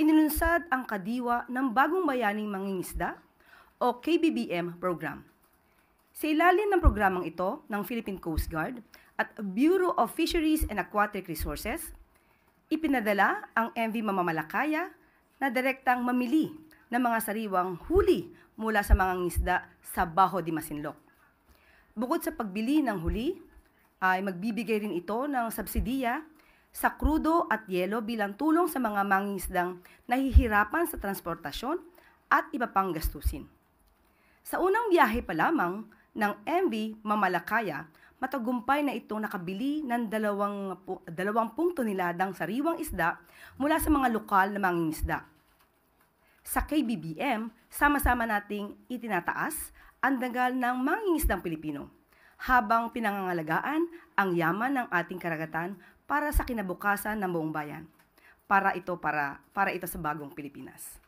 inilunsad ang kadiwa ng Bagong Bayaning Mangingisda o KBBM program. Sa ilalim ng programang ito ng Philippine Coast Guard at Bureau of Fisheries and Aquatic Resources, ipinadala ang MV Mamamalakaya na direktang mamili ng mga sariwang huli mula sa mga ngisda sa Baho de Masinloc. Bukod sa pagbili ng huli, ay magbibigay rin ito ng subsidiya sa krudo at yelo bilang tulong sa mga mangingisdang nahihirapan sa transportasyon at iba pang gastusin. Sa unang biyahe pa lamang ng MV Mamalakaya, matagumpay na itong nakabili ng 20 toneladang sariwang isda mula sa mga lokal na mangingisda. Sa KBBM, sama-sama nating itinataas ang dangal ng mangingisdang Pilipino habang pinangangalagaan ang yaman ng ating karagatan para sa kinabukasan ng buong bayan. Para ito sa bagong Pilipinas.